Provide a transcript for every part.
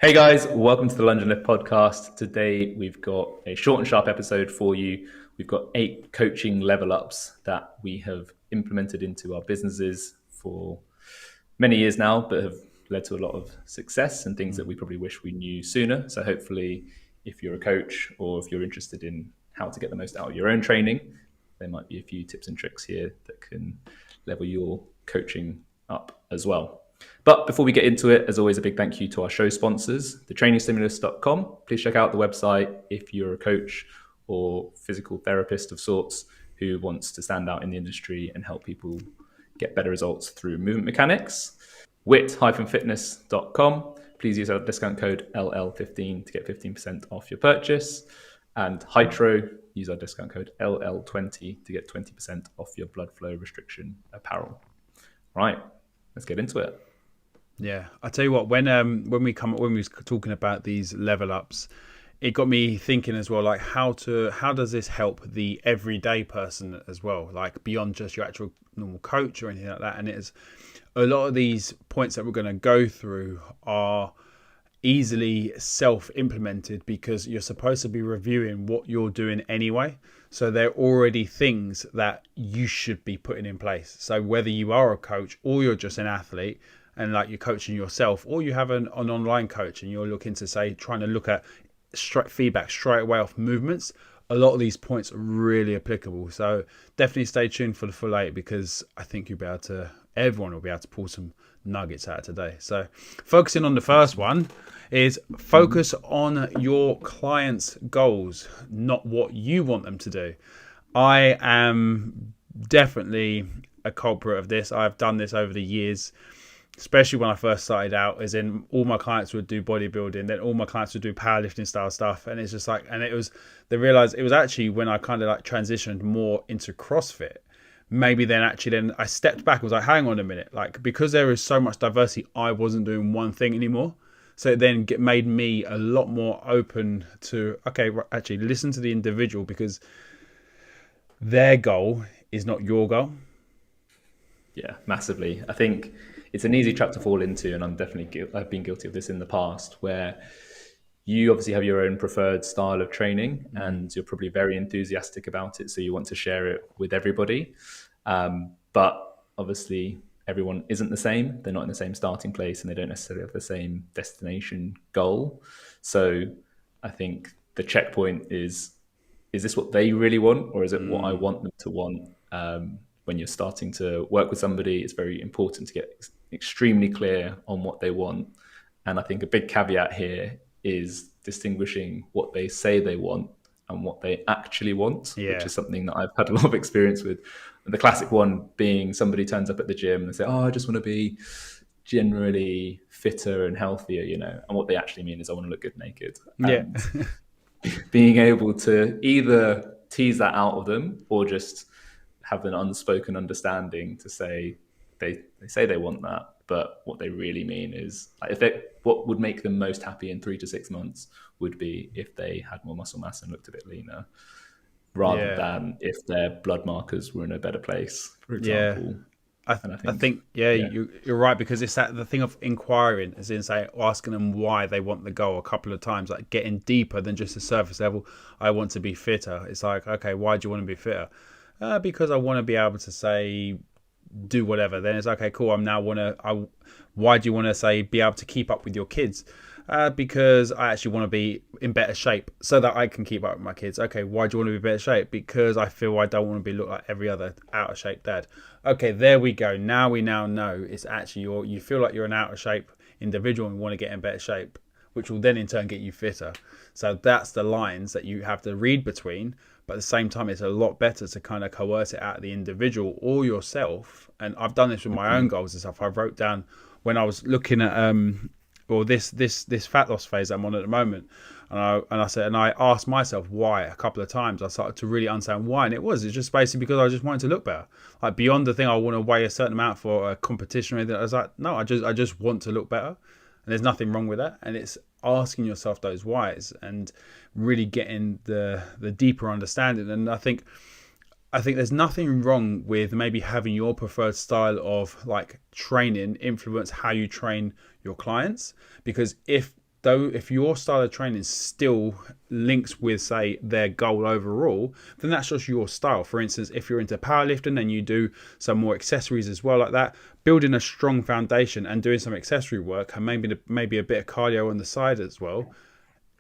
Hey guys, welcome to the Lunge Lift podcast. Today we've got a short and sharp episode for you. We've got 8 coaching level ups that we have implemented into our businesses for many years now, but have led to a lot of success and things that we probably wish we knew sooner. So hopefully, if you're a coach or if you're interested in how to get the most out of your own training, there might be a few tips and tricks here that can level your coaching up as well. But before we get into it, as always, a big thank you to our show sponsors, thetrainingstimulus.com. Please check out the website if you're a coach or physical therapist of sorts who wants to stand out in the industry and help people get better results through movement mechanics. wit-fitness.com. Please use our discount code LL15 to get 15% off your purchase. And Hydro, use our discount code LL20 to get 20% off your blood flow restriction apparel. Right, let's get into it. Yeah, I tell you what, when we was talking about these level ups, it got me thinking as well, like how does this help the everyday person as well, like beyond just your actual normal coach or anything like that. And it's a lot of these points that we're going to go through are easily self-implemented because you're supposed to be reviewing what you're doing anyway. So they're already things that you should be putting in place. So whether you are a coach or you're just an athlete and like you're coaching yourself, or you have an online coach and you're looking to trying to look at feedback straight away off movements, a lot of these points are really applicable. So definitely stay tuned for the full 8 because I think everyone will be able to pull some nuggets out of today. So focusing on the first one is focus on your client's goals, not what you want them to do. I am definitely a culprit of this. I've done this over the years, especially when I first started out, as in all my clients would do bodybuilding, then all my clients would do powerlifting style stuff. And it's just like, and they realized it was actually when I kind of like transitioned more into CrossFit, maybe then I stepped back and was like, hang on a minute, like because there is so much diversity, I wasn't doing one thing anymore. So it then made me a lot more open to, okay, actually listen to the individual because their goal is not your goal. Yeah, massively. I think it's an easy trap to fall into, and I've been guilty of this in the past, where you obviously have your own preferred style of training and you're probably very enthusiastic about it, so you want to share it with everybody. But obviously everyone isn't the same. They're not in the same starting place and they don't necessarily have the same destination goal. So I think the checkpoint is this what they really want, or is it what I want them to want? When you're starting to work with somebody, it's very important to get extremely clear on what they want. And I think a big caveat here is distinguishing what they say they want and what they actually want, which is something that I've had a lot of experience with. And the classic one being somebody turns up at the gym and they say, oh, I just want to be generally fitter and healthier, and what they actually mean is I want to look good naked. And being able to either tease that out of them or just have an unspoken understanding to say they say they want that, but what they really mean is what would make them most happy in 3 to 6 months would be if they had more muscle mass and looked a bit leaner, rather than if their blood markers were in a better place, for example. I think you're right, because it's the thing of inquiring, as in asking them why they want the goal a couple of times, like getting deeper than just the surface level. I want to be fitter. It's like, okay, why do you want to be fitter? Because I want to be able to do whatever. Then it's okay, cool. Why do you want to be able to keep up with your kids? Because I actually want to be in better shape so that I can keep up with my kids. Okay, why do you want to be in better shape? Because I feel I don't want to look like every other out of shape dad. Okay, there we go. Now we know it's actually you feel like you're an out of shape individual and want to get in better shape, which will then in turn get you fitter. So that's the lines that you have to read between. But at the same time, it's a lot better to kind of coerce it out of the individual or yourself. And I've done this with my own goals and stuff. I wrote down when I was looking at this fat loss phase I'm on at the moment, and I asked myself why a couple of times. I started to really understand why, and it's just basically because I just wanted to look better. Like beyond the thing I want to weigh a certain amount for a competition or anything. I was like, no, I just want to look better, and there's nothing wrong with that. And it's asking yourself those whys and really getting the deeper understanding. And I think there's nothing wrong with maybe having your preferred style of like training influence how you train your clients, because if though if your style of training still links with, say, their goal overall, then that's just your style. For instance, if you're into powerlifting and you do some more accessories as well, like that, building a strong foundation and doing some accessory work and maybe a bit of cardio on the side as well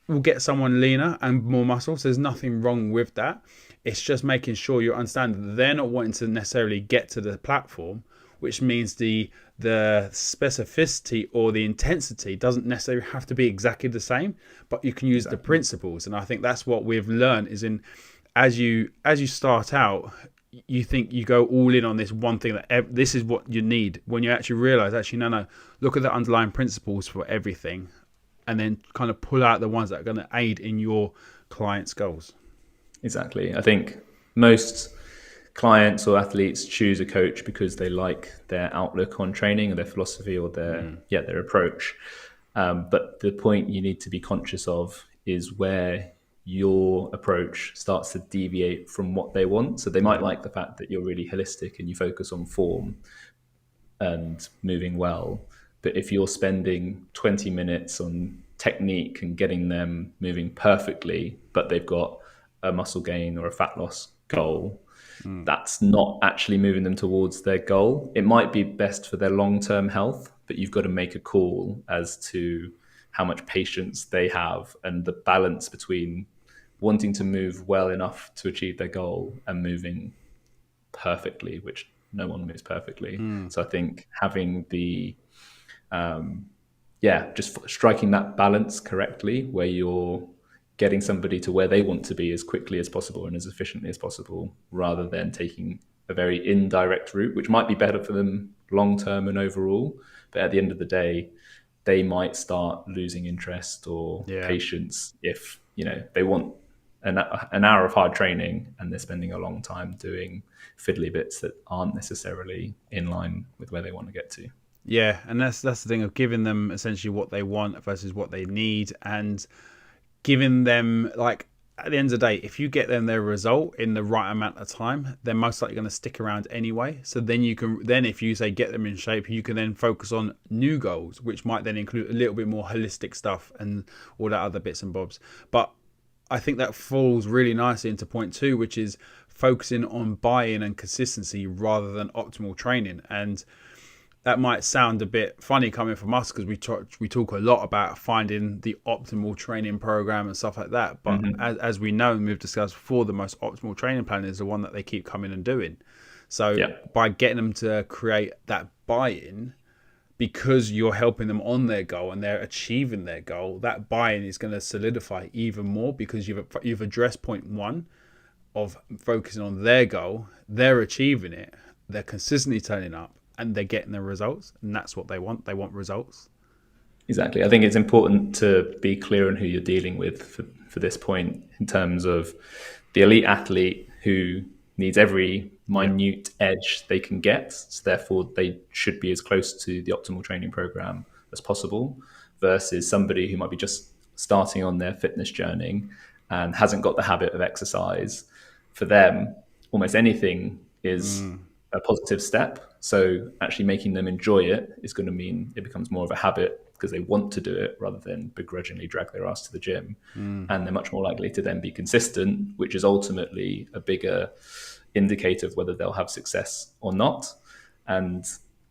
will get someone leaner and more muscle. So there's nothing wrong with that. It's just making sure you understand that they're not wanting to necessarily get to the platform, which means the specificity or the intensity doesn't necessarily have to be exactly the same, but you can use the principles. And I think that's what we've learned is as you start out, you think you go all in on this one thing, that this is what you need, when you actually realize, actually, no, look at the underlying principles for everything, and then kind of pull out the ones that are going to aid in your client's goals. Exactly. I think most clients or athletes choose a coach because they like their outlook on training or their philosophy or their approach. But the point you need to be conscious of is where your approach starts to deviate from what they want. So they might like the fact that you're really holistic and you focus on form and moving well. But if you're spending 20 minutes on technique and getting them moving perfectly, but they've got a muscle gain or a fat loss goal, that's not actually moving them towards their goal. It might be best for their long-term health, but you've got to make a call as to how much patience they have and the balance between wanting to move well enough to achieve their goal and moving perfectly, which no one moves perfectly. So I think having the just striking that balance correctly, where you're getting somebody to where they want to be as quickly as possible and as efficiently as possible, rather than taking a very indirect route, which might be better for them long term and overall. But at the end of the day, they might start losing interest or patience if they want an hour of hard training and they're spending a long time doing fiddly bits that aren't necessarily in line with where they want to get to. Yeah, and that's the thing of giving them essentially what they want versus what they need, and giving them, like, at the end of the day, if you get them their result in the right amount of time, they're most likely going to stick around anyway. So then if you say get them in shape, you can then focus on new goals, which might then include a little bit more holistic stuff and all that other bits and bobs. But I think that falls really nicely into point 2, which is focusing on buy-in and consistency rather than optimal training. And that might sound a bit funny coming from us because we talk a lot about finding the optimal training program and stuff like that. But as we know and we've discussed before, the most optimal training plan is the one that they keep coming and doing. So by getting them to create that buy-in, because you're helping them on their goal and they're achieving their goal, that buy-in is going to solidify even more because you've addressed point 1 of focusing on their goal. They're achieving it. They're consistently turning up. And they're getting the results, and that's what they want. They want results. Exactly. I think it's important to be clear on who you're dealing with for this point, in terms of the elite athlete who needs every minute edge they can get. So therefore, they should be as close to the optimal training program as possible, versus somebody who might be just starting on their fitness journey and hasn't got the habit of exercise. For them, almost anything is a positive step. So actually making them enjoy it is going to mean it becomes more of a habit because they want to do it rather than begrudgingly drag their ass to the gym. And they're much more likely to then be consistent, which is ultimately a bigger indicator of whether they'll have success or not. And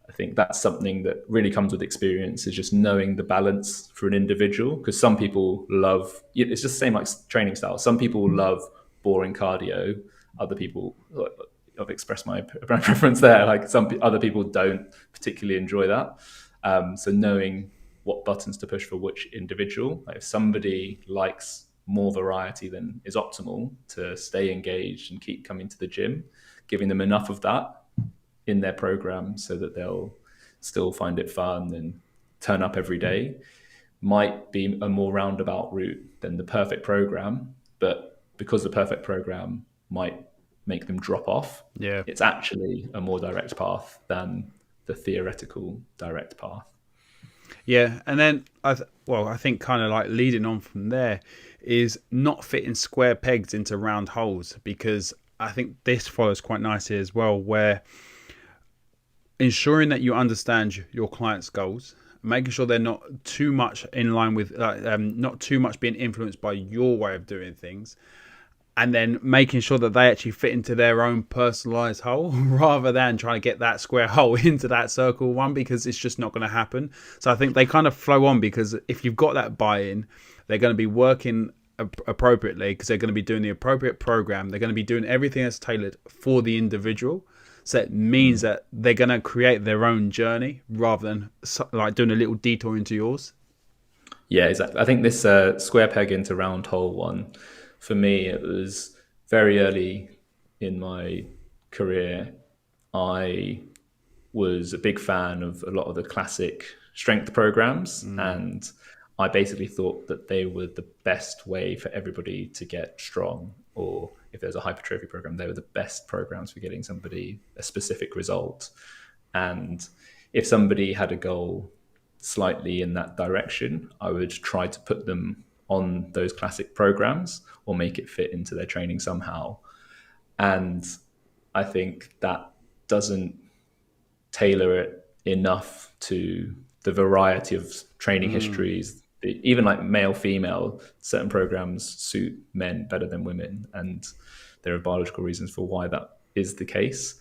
I think that's something that really comes with experience, is just knowing the balance for an individual. Because some people love, it's just the same like training style. Some people love boring cardio. Other people, I've expressed my preference there. Like some other people don't particularly enjoy that. So knowing what buttons to push for which individual. Like if somebody likes more variety than is optimal to stay engaged and keep coming to the gym, giving them enough of that in their program so that they'll still find it fun and turn up every day, might be a more roundabout route than the perfect program. But because the perfect program might make them drop off, it's actually a more direct path than the theoretical direct path. Yeah, and then I think kind of like leading on from there is not fitting square pegs into round holes, because I think this follows quite nicely as well, where ensuring that you understand your client's goals making sure they're not too much in line with, not too much being influenced by your way of doing things, and then making sure that they actually fit into their own personalized hole rather than trying to get that square hole into that circle one, because it's just not going to happen. So I think they kind of flow on, because if you've got that buy-in, they're going to be working appropriately, because they're going to be doing the appropriate program. They're going to be doing everything that's tailored for the individual. So it means that they're going to create their own journey rather than like doing a little detour into yours. Yeah, exactly. I think this square peg into round hole one, for me, it was very early in my career. I was a big fan of a lot of the classic strength programs, and I basically thought that they were the best way for everybody to get strong, or if there's a hypertrophy program, they were the best programs for getting somebody a specific result. And if somebody had a goal slightly in that direction, I would try to put them on those classic programs or make it fit into their training somehow. And I think that doesn't tailor it enough to the variety of training histories. Even like male, female, certain programs suit men better than women. And there are biological reasons for why that is the case.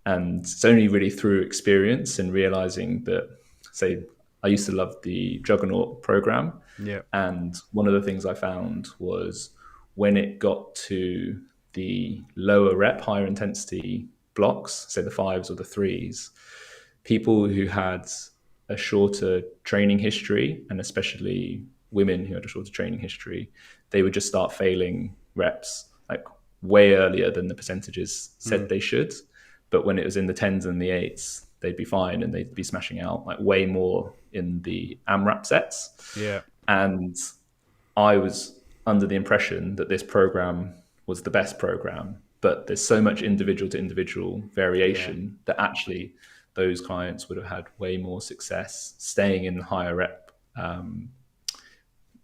And it's only really through experience and realizing that, say, I used to love the Juggernaut program. Yeah. And one of the things I found was when it got to the lower rep, higher intensity blocks, say the 5s or the 3s, people who had a shorter training history, and especially women who had a shorter training history, they would just start failing reps like way earlier than the percentages said they should. But when it was in the 10s and the 8s, they'd be fine and they'd be smashing out like way more in the AMRAP sets. Yeah. And I was under the impression that this program was the best program, but there's so much individual to individual variation that actually those clients would have had way more success staying in higher rep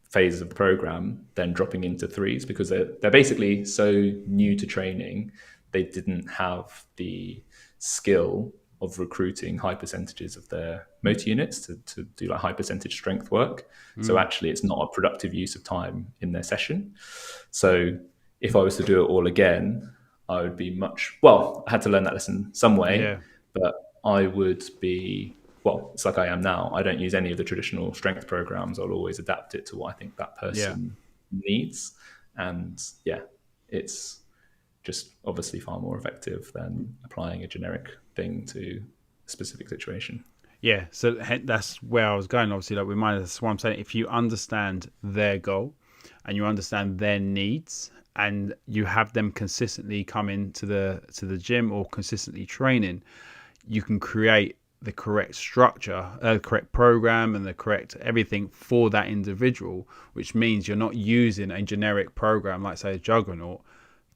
phases of the program than dropping into 3s, because they're basically so new to training. They didn't have the skill of recruiting high percentages of their motor units to do like high percentage strength work. So actually it's not a productive use of time in their session. So if I was to do it all again, I would be I had to learn that lesson some way, but I would be, it's like I am now. I don't use any of the traditional strength programs. I'll always adapt it to what I think that person needs. And it's just obviously far more effective than applying a generic thing to a specific situation. Yeah, so that's where I was going. Obviously, like that's what I'm saying. If you understand their goal and you understand their needs, and you have them consistently come into the gym or consistently training, you can create the correct structure, the correct program, and the correct everything for that individual. Which means you're not using a generic program like, say, a Juggernaut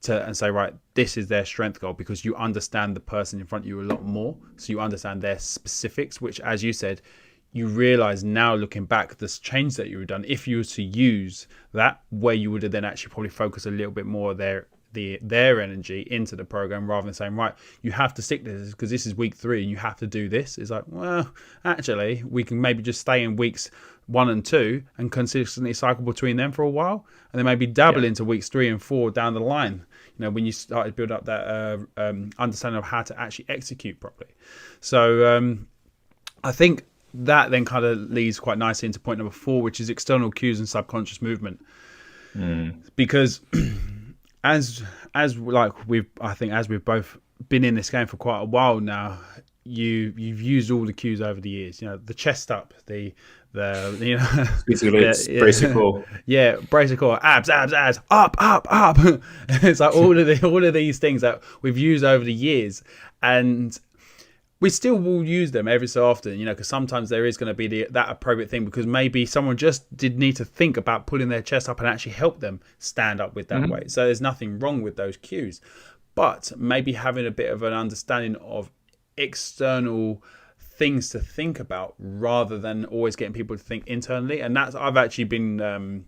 and say, right, this is their strength goal, because you understand the person in front of you a lot more. So you understand their specifics, which, as you said, you realize now looking back, this change that you would done, if you were to use that, where you would have then actually probably focus a little bit more of their energy into the program, rather than saying, right, you have to stick to this because this is week 3 and you have to do this. It's like, well, actually, we can maybe just stay in weeks 1 and 2 and consistently cycle between them for a while, and then maybe dabble into weeks 3 and 4 down the line, when you started to build up that understanding of how to actually execute properly. So I think that then kind of leads quite nicely into point number 4, which is external cues and subconscious movement. Because as we've both been in this game for quite a while now, you've used all the cues over the years. The chest up, the brace your core. Yeah, brace your core, abs, up. It's like all of these things that we've used over the years, and we still will use them every so often, because sometimes there is going to be that appropriate thing, because maybe someone just did need to think about pulling their chest up and actually help them stand up with that weight. So there's nothing wrong with those cues, but maybe having a bit of an understanding of external things to think about rather than always getting people to think internally. And I've actually been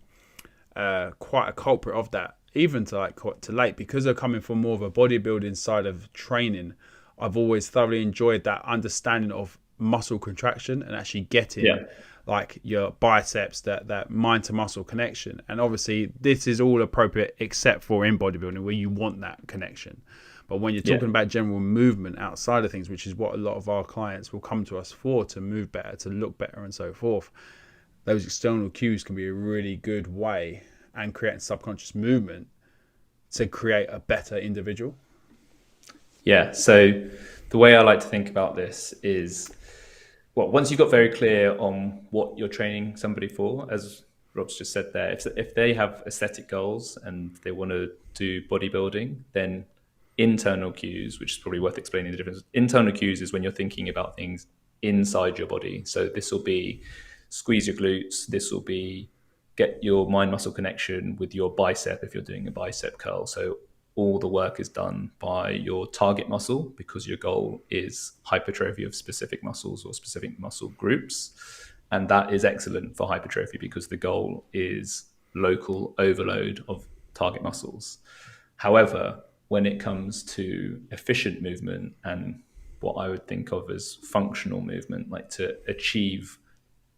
quite a culprit of that, even to late, because they're coming from more of a bodybuilding side of training. I've always thoroughly enjoyed that understanding of muscle contraction and actually getting Yeah. like your biceps, that mind to muscle connection. And obviously this is all appropriate except for in bodybuilding where you want that connection. But when you're Yeah. talking about general movement outside of things, which is what a lot of our clients will come to us for, to move better, to look better and so forth, those external cues can be a really good way, and creating subconscious movement to create a better individual. Yeah. So the way I like to think about this is, well, once you've got very clear on what you're training somebody for, as Rob's just said there, if they have aesthetic goals and they want to do bodybuilding, then internal cues, which is probably worth explaining the difference. Internal cues is when you're thinking about things inside your body. So this will be squeeze your glutes. This will be get your mind muscle connection with your bicep if you're doing a bicep curl. So all the work is done by your target muscle because your goal is hypertrophy of specific muscles or specific muscle groups. And that is excellent for hypertrophy because the goal is local overload of target muscles. However, when it comes to efficient movement and what I would think of as functional movement, like to achieve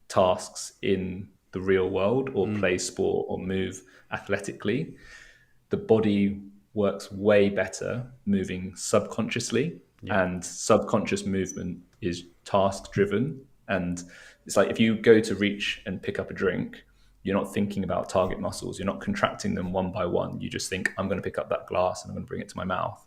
tasks in the real world or play sport or move athletically, the body works way better moving subconsciously. Yeah. And subconscious movement is task driven. And it's like if you go to reach and pick up a drink, you're not thinking about target muscles. You're not contracting them one by one. You just think, I'm going to pick up that glass and I'm going to bring it to my mouth.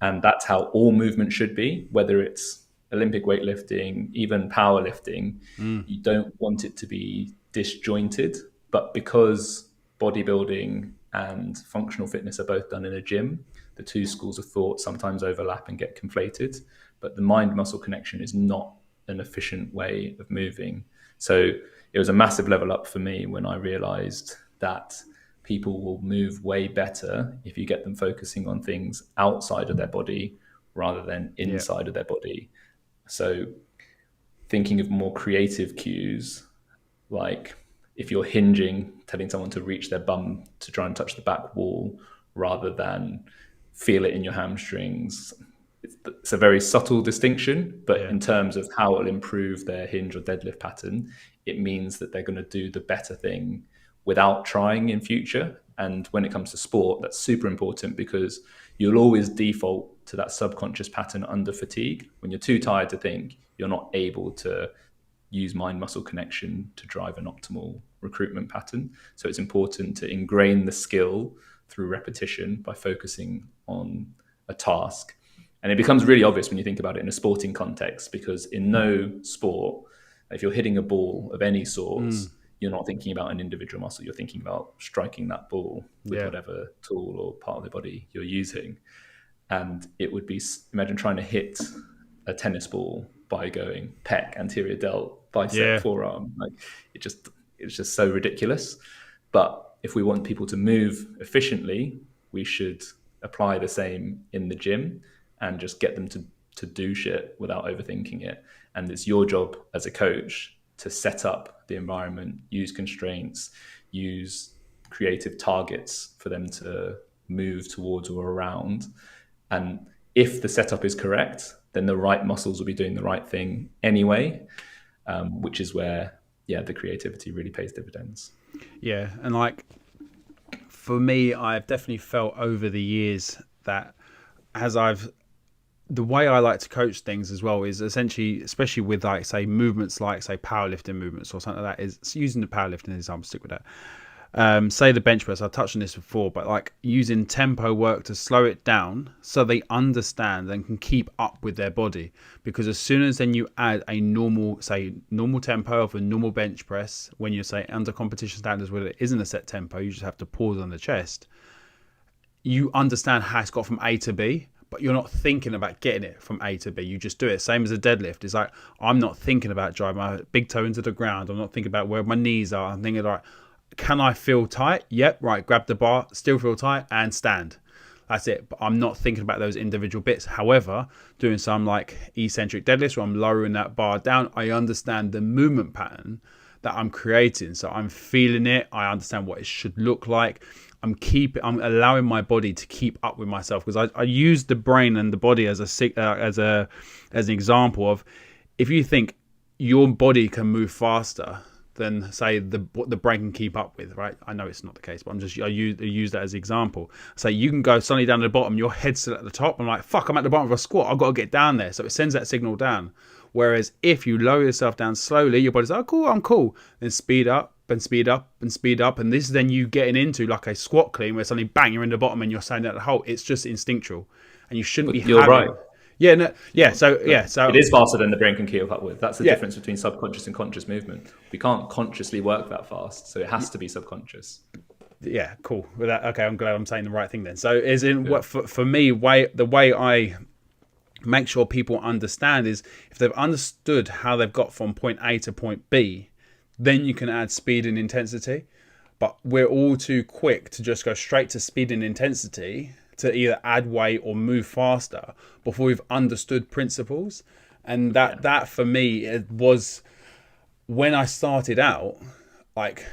And that's how all movement should be, whether it's Olympic weightlifting, even powerlifting. You don't want it to be disjointed. But because bodybuilding and functional fitness are both done in a gym, the two schools of thought sometimes overlap and get conflated. But the mind-muscle connection is not an efficient way of moving. So it was a massive level up for me when I realized that people will move way better if you get them focusing on things outside of their body rather than inside of their body. So thinking of more creative cues, like if you're hinging, telling someone to reach their bum to try and touch the back wall rather than feel it in your hamstrings. It's a very subtle distinction, but in terms of how it'll improve their hinge or deadlift pattern, it means that they're going to do the better thing without trying in future. And when it comes to sport, that's super important because you'll always default to that subconscious pattern under fatigue. When you're too tired to think, you're not able to use mind-muscle connection to drive an optimal recruitment pattern. So it's important to ingrain the skill through repetition by focusing on a task. And it becomes really obvious when you think about it in a sporting context, because in no sport, if you're hitting a ball of any sorts, you're not thinking about an individual muscle. You're thinking about striking that ball with whatever tool or part of the body you're using. And it would be, imagine trying to hit a tennis ball by going pec, anterior delt, bicep, forearm. Like it's just so ridiculous. But if we want people to move efficiently, we should apply the same in the gym and just get them to do shit without overthinking it. And it's your job as a coach to set up the environment, use constraints, use creative targets for them to move towards or around. And if the setup is correct, then the right muscles will be doing the right thing anyway, which is where, the creativity really pays dividends. Yeah, and like for me, I've definitely felt over the years that the way I like to coach things as well is essentially, especially with like say movements like say powerlifting movements or something like that, is using the powerlifting example, stick with that. Say the bench press, I've touched on this before, but like using tempo work to slow it down so they understand and can keep up with their body. Because as soon as then you add a normal tempo of a normal bench press, when you say under competition standards where it isn't a set tempo, you just have to pause on the chest, you understand how it's got from A to B, but you're not thinking about getting it from A to B. You just do it. Same as a deadlift. It's like, I'm not thinking about driving my big toe into the ground. I'm not thinking about where my knees are. I'm thinking like, can I feel tight? Yep, right. Grab the bar, still feel tight, and stand. That's it. But I'm not thinking about those individual bits. However, doing some like eccentric deadlifts where I'm lowering that bar down, I understand the movement pattern that I'm creating. So I'm feeling it. I understand what it should look like. I'm allowing my body to keep up with myself, because I use the brain and the body as an example of, if you think your body can move faster than say what the brain can keep up with, right? I know it's not the case, but I use that as an example. So you can go suddenly down to the bottom, your head's still at the top. I'm like, fuck, I'm at the bottom of a squat. I've got to get down there. So it sends that signal down. Whereas if you lower yourself down slowly, your body's like, oh, cool, I'm cool. Then speed up and speed up and speed up. And this is then you getting into like a squat clean where suddenly bang, you're in the bottom and you're standing at the hole. It's just instinctual. And you shouldn't be You're right. Yeah, no, yeah. So it is faster than the brain can keep up with. That's the Yeah. difference between subconscious and conscious movement. We can't consciously work that fast, so it has to be subconscious. Yeah, cool. With that, okay, I'm glad I'm saying the right thing then. So, is in what for me, the way I make sure people understand is if they've understood how they've got from point A to point B, then you can add speed and intensity. But we're all too quick to just go straight to speed and intensity to either add weight or move faster before we've understood principles. And that for me, it was when I started out, like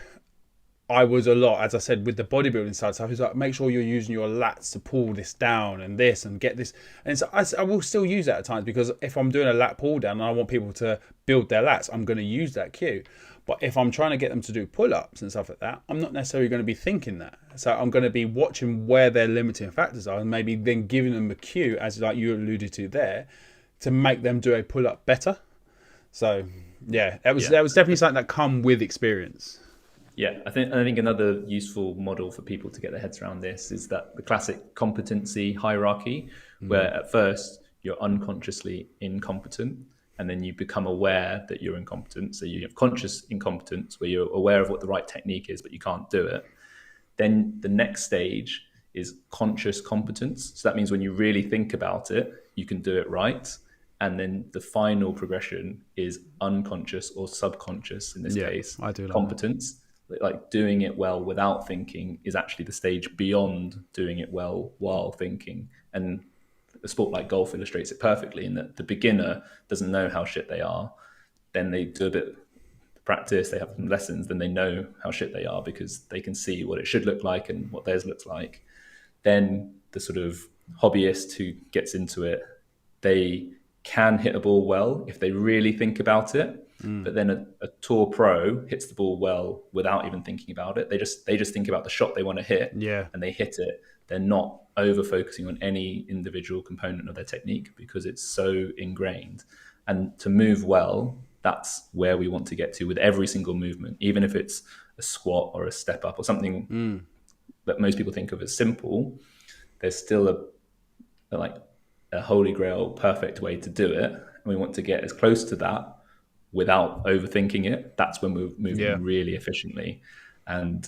I was a lot, as I said, with the bodybuilding side stuff, it's like, make sure you're using your lats to pull this down and this and get this. And so I will still use that at times, because if I'm doing a lat pull down and I want people to build their lats, I'm going to use that cue. But if I'm trying to get them to do pull-ups and stuff like that, I'm not necessarily going to be thinking that. So I'm going to be watching where their limiting factors are and maybe then giving them a cue, as like you alluded to there, to make them do a pull-up better. So yeah, that was definitely something that come with experience. Yeah, I think another useful model for people to get their heads around this is that the classic competency hierarchy, where at first you're unconsciously incompetent, and then you become aware that you're incompetent. So you have conscious incompetence, where you're aware of what the right technique is, but you can't do it. Then the next stage is conscious competence. So that means when you really think about it, you can do it right. And then the final progression is unconscious or subconscious, in this case, I do like competence. Like doing it well without thinking is actually the stage beyond doing it well while thinking. And a sport like golf illustrates it perfectly, in that the beginner doesn't know how shit they are. Then they do a bit of practice, they have some lessons, then they know how shit they are because they can see what it should look like and what theirs looks like. Then the sort of hobbyist who gets into it, they can hit a ball well if they really think about it. But then a tour pro hits the ball well without even thinking about it. They just think about the shot they want to hit, and they hit it. They're not over focusing on any individual component of their technique because it's so ingrained. And to move well, that's where we want to get to with every single movement, even if it's a squat or a step up or something that most people think of as simple. There's still a holy grail perfect way to do it, and we want to get as close to that without overthinking it. That's when we're moving really efficiently. And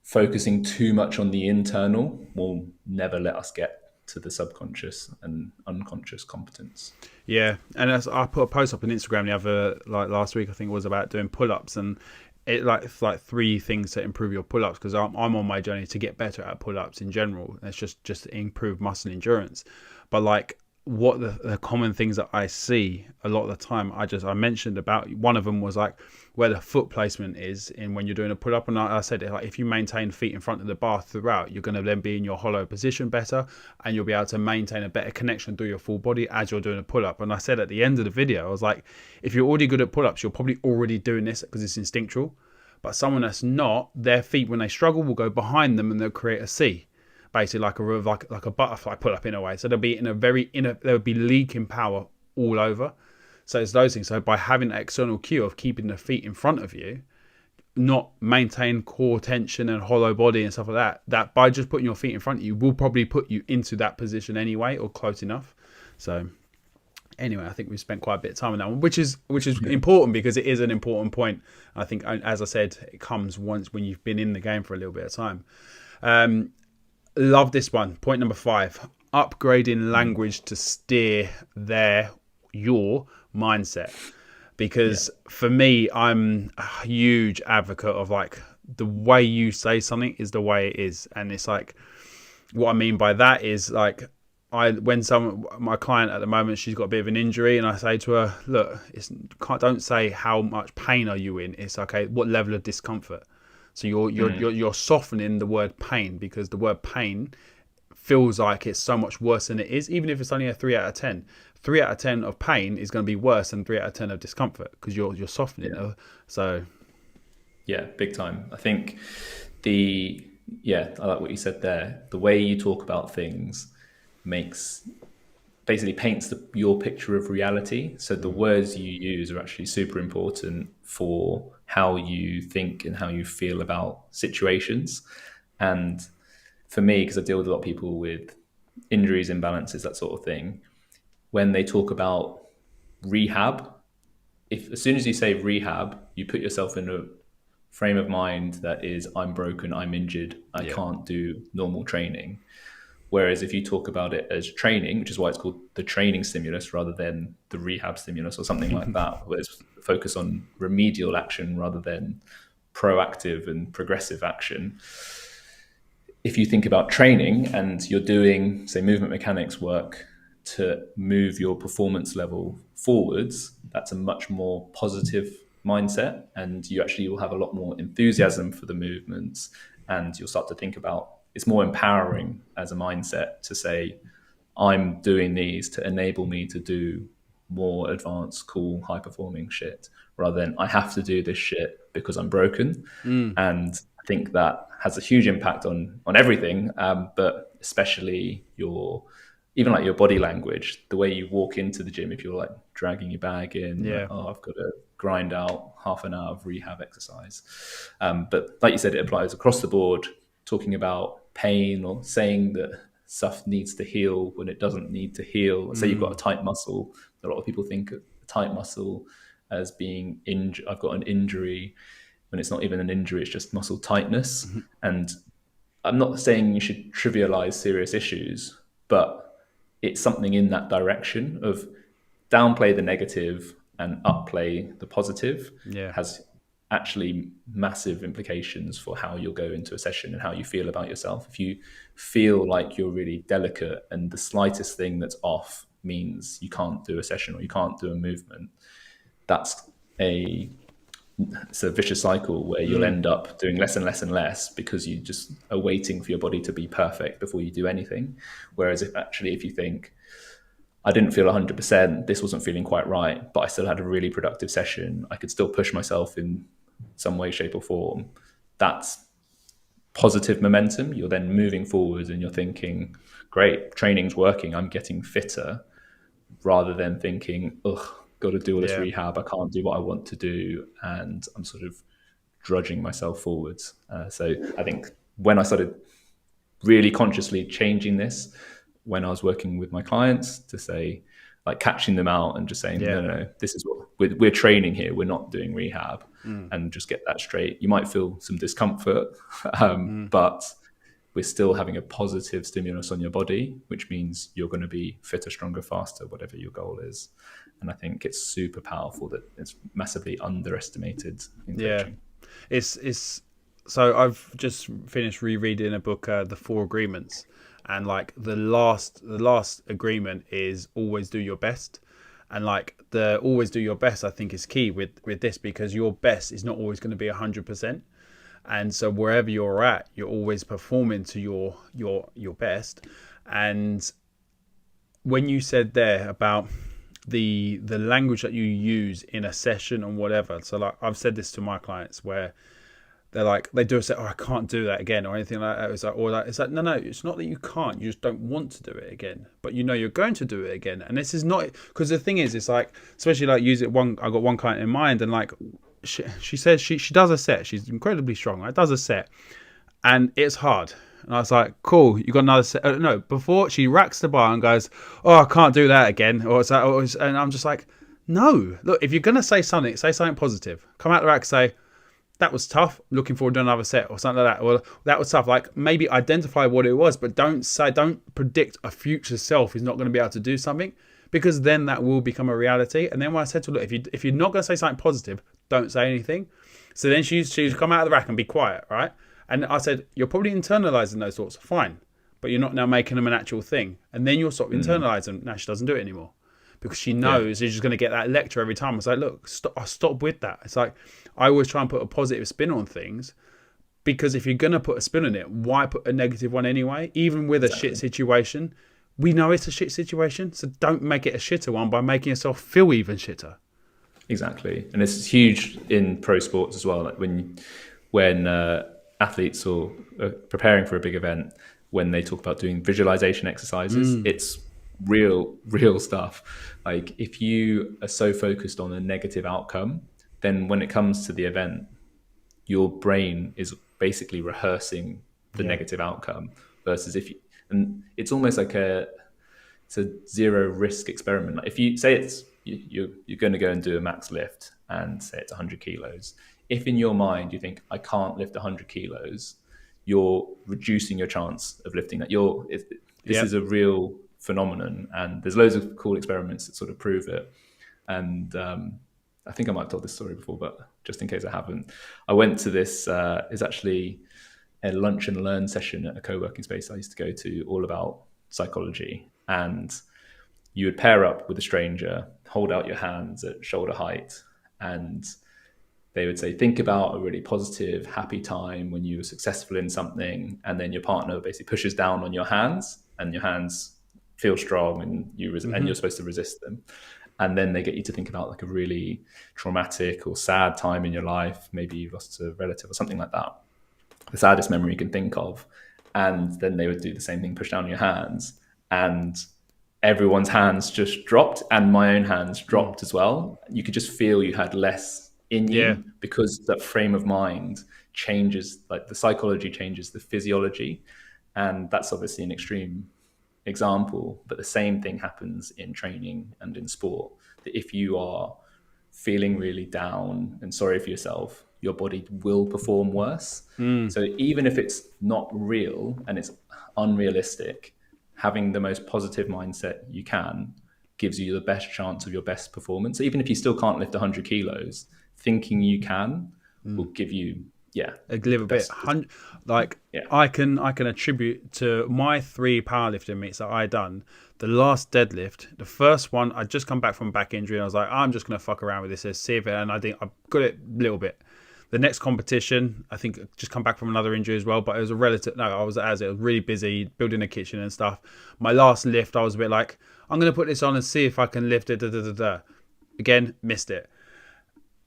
focusing too much on the internal will never let us get to the subconscious and unconscious competence. Yeah, and as I put a post up on Instagram last week, I think it was about doing pull-ups, and it's like 3 things to improve your pull-ups, because I'm on my journey to get better at pull-ups in general. It's just to improve muscle endurance. But like, what the common things that I see a lot of the time, I mentioned about one of them was like where the foot placement is in when you're doing a pull up. And I said, like, if you maintain feet in front of the bar throughout, you're going to then be in your hollow position better, and you'll be able to maintain a better connection through your full body as you're doing a pull up. And I said at the end of the video, I was like, if you're already good at pull ups, you're probably already doing this because it's instinctual. But someone that's not, their feet, when they struggle, will go behind them and they'll create a C. Basically like a butterfly pull up in a way. So they'll be they'll be leaking power all over. So it's those things. So by having an external cue of keeping the feet in front of you, not maintain core tension and hollow body and stuff like that by just putting your feet in front of you will probably put you into that position anyway, or close enough. So anyway, I think we've spent quite a bit of time on that one, which is important, because it is an important point. I think, as I said, it comes once when you've been in the game for a little bit of time. Love this one. Point number 5, upgrading language to steer your mindset. Because for me, I'm a huge advocate of like, the way you say something is the way it is. And it's like, what I mean by that is like, my client at the moment, she's got a bit of an injury, and I say to her, look, don't say how much pain are you in. It's okay, what level of discomfort. So you're softening the word pain, because the word pain feels like it's so much worse than it is, even if it's only a 3 out of 10. 3 out of 10 of pain is going to be worse than 3 out of 10 of discomfort, because you're softening it. So yeah, big time. I think I like what you said there. The way you talk about things basically paints your picture of reality. So the words you use are actually super important for how you think and how you feel about situations. And for me, because I deal with a lot of people with injuries, imbalances, that sort of thing, when they talk about rehab, as soon as you say rehab, you put yourself in a frame of mind that is, I'm broken, I'm injured, I can't do normal training. Whereas if you talk about it as training, which is why it's called the training stimulus rather than the rehab stimulus or something like that, where it's focus on remedial action rather than proactive and progressive action. If you think about training and you're doing, say, movement mechanics work to move your performance level forwards, that's a much more positive mindset, and you actually will have a lot more enthusiasm for the movements, and you'll start to think about, it's more empowering as a mindset to say, I'm doing these to enable me to do more advanced, cool, high performing shit, rather than I have to do this shit because I'm broken. And I think that has a huge impact on everything, but especially even like your body language, the way you walk into the gym. If you're like dragging your bag in, like, oh, I've got to grind out half an hour of rehab exercise. But like you said, it applies across the board, talking about pain or saying that stuff needs to heal when it doesn't need to heal. Say you've got a tight muscle. A lot of people think of a tight muscle as being injured. I've got an injury, when it's not even an injury, it's just muscle tightness. And I'm not saying you should trivialize serious issues, but it's something in that direction of downplay the negative and upplay the positive. Has actually massive implications for how you'll go into a session and how you feel about yourself. If you feel like you're really delicate and the slightest thing that's off means you can't do a session or you can't do a movement, it's a vicious cycle where you'll end up doing less and less and less because you just are waiting for your body to be perfect before you do anything. Whereas if you think, I didn't feel 100%, this wasn't feeling quite right, but I still had a really productive session, I could still push myself in some way, shape or form, that's positive momentum. You're then moving forward and you're thinking, great, training's working, I'm getting fitter, rather than thinking, ugh, got to do all this rehab, I can't do what I want to do, and I'm sort of drudging myself forwards. So I think when I started really consciously changing this, when I was working with my clients, to say, like, catching them out and just saying, no, this is what we're training here, we're not doing rehab, and just get that straight. You might feel some discomfort, but we're still having a positive stimulus on your body, which means you're going to be fitter, stronger, faster, whatever your goal is. And I think it's super powerful that it's massively underestimated in coaching. It's so I've just finished rereading a book, The Four Agreements, and like the last agreement is always do your best. And like the always do your best, I think, is key with this, because your best is not always going to be 100%. And so wherever you're at, you're always performing to your best. And when you said there about the language that you use in a session and whatever, so like I've said this to my clients where they're like, they do say, oh, I can't do that again or anything like that. It's like, no, it's not that you can't, you just don't want to do it again, but you know you're going to do it again. And this is not, because the thing is, it's like, especially like I got one client in mind, and like she says she does a set, she's incredibly strong, right? Does a set and it's hard. And I was like, cool, you got another set. No, before she racks the bar and goes, oh, I can't do that again. And I'm just like, no, look, if you're going to say something positive. Come out the rack and say, that was tough, looking forward to another set, or something like that. Or that was tough. Like, maybe identify what it was, but don't predict a future self is not going to be able to do something, because then that will become a reality. And then when I said to her, look, if you're not going to say something positive, don't say anything. So then she's come out of the rack and be quiet, right? And I said, you're probably internalizing those thoughts, fine, but you're not now making them an actual thing. And then you'll stop internalizing them. Now she doesn't do it anymore, because she knows she's just going to get that lecture every time. I was like, look, stop with that. It's like, I always try and put a positive spin on things, Because if you're going to put a spin on it, why put a negative one anyway? Even with a shit Exactly. situation, we know it's a shit situation. So don't make it a shitter one by making yourself feel even shitter. Exactly, and it's huge in pro sports as well. Like when athletes or preparing for a big event, when they talk about doing visualization exercises, it's real stuff. Like if you are so focused on a negative outcome, then when it comes to the event, your brain is basically rehearsing the Yeah. negative outcome. Versus if you, and it's almost like it's a zero risk experiment. Like if you say you're going to go and do a max lift and say it's 100 kilos, if in your mind you think I can't lift 100 kilos, you're reducing your chance of lifting that. This is Yep. a real phenomenon, and there's loads of cool experiments that sort of prove it. And I think I might have told this story before, but just in case I haven't, I went to this. It's actually a lunch and learn session at a co-working space I used to go to, all about psychology. And you would pair up with a stranger, hold out your hands at shoulder height, and they would say, think about a really positive, happy time when you were successful in something. And then your partner basically pushes down on your hands, and your hands feel strong, and you're supposed to resist them. And then they get you to think about like a really traumatic or sad time in your life. Maybe you lost a relative or something like that, the saddest memory you can think of. And then they would do the same thing, push down your hands. And everyone's hands just dropped, and my own hands dropped as well. You could just feel you had less in Yeah. you, because that frame of mind changes, like the psychology changes the physiology. And that's obviously an extreme example, but the same thing happens in training and in sport. That if you are feeling really down and sorry for yourself, your body will perform worse. So even if it's not real and it's unrealistic, having the most positive mindset you can gives you the best chance of your best performance. So even if you still can't lift 100 kilos, thinking you can will give you, yeah, A little the bit. best. Like Yeah. I can attribute to my 3 powerlifting meets that I done. The last deadlift, the first one, I just come back from back injury, and I was like, I'm just gonna fuck around with this, see if it, and I think I got it a little bit. The next competition, I think, just come back from another injury as well, but it was a relative. No, I was really busy building a kitchen and stuff. My last lift, I was a bit like, I'm gonna put this on and see if I can lift it. Da, da, da, da. Again, missed it.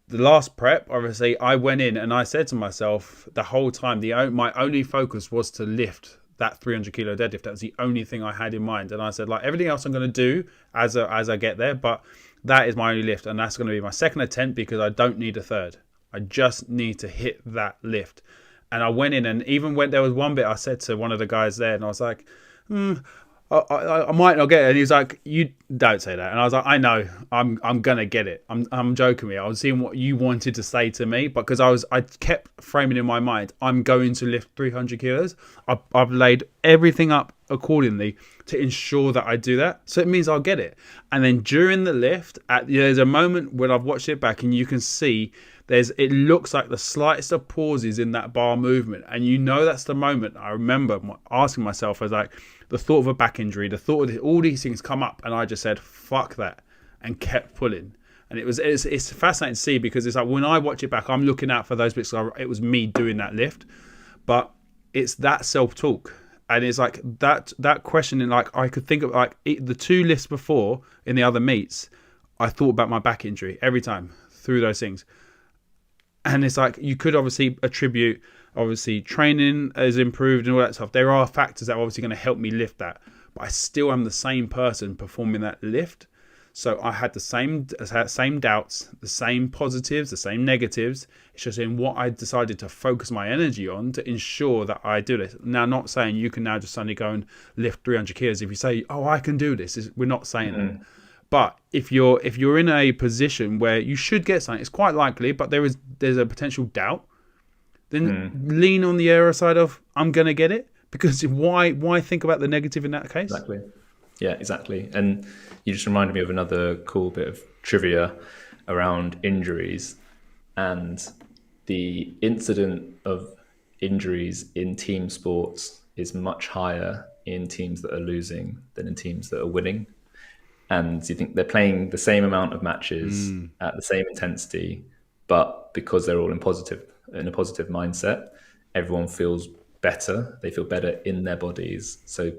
The last prep, obviously, I went in and I said to myself the whole time, my only focus was to lift that 300 kilo deadlift. That was the only thing I had in mind. And I said, like, everything else I'm going to do as I get there, but that is my only lift. And that's going to be my second attempt, because I don't need a third. I just need to hit that lift. And I went in, and even when there was one bit, I said to one of the guys there, and I was like, I might not get it. And he was like, you don't say that. And I was like, I know, I'm gonna get it. I'm joking with you. I was seeing what you wanted to say to me, but because I kept framing in my mind, I'm going to lift 300 kilos. I've laid everything up accordingly to ensure that I do that. So it means I'll get it. And then during the lift, there's a moment when I've watched it back, and you can see it looks like the slightest of pauses in that bar movement, and you know that's the moment. I remember asking myself, I was like, the thought of a back injury, the thought of all these things come up, and I just said fuck that and kept pulling. And it's fascinating to see, because it's like when I watch it back, I'm looking out for those bits. It was me doing that lift, but it's that self-talk. And it's like that questioning, like I could think of like the 2 lifts before in the other meets, I thought about my back injury every time through those things. And it's like, you could obviously attribute, obviously training has improved and all that stuff. There are factors that are obviously going to help me lift that, but I still am the same person performing that lift. So I had the same doubts, the same positives, the same negatives. It's just in what I decided to focus my energy on to ensure that I do this. Now, not saying you can now just suddenly go and lift 300 kilos. If you say, oh, I can do this, we're not saying that. But if you're in a position where you should get something, it's quite likely, but there's a potential doubt, then lean on the error side of I'm gonna get it, because why think about the negative in that case? Exactly. Yeah, exactly. And you just reminded me of another cool bit of trivia around injuries, and the incident of injuries in team sports is much higher in teams that are losing than in teams that are winning. And you think they're playing the same amount of matches at the same intensity, but because they're all in a positive mindset, everyone feels better. They feel better in their bodies. So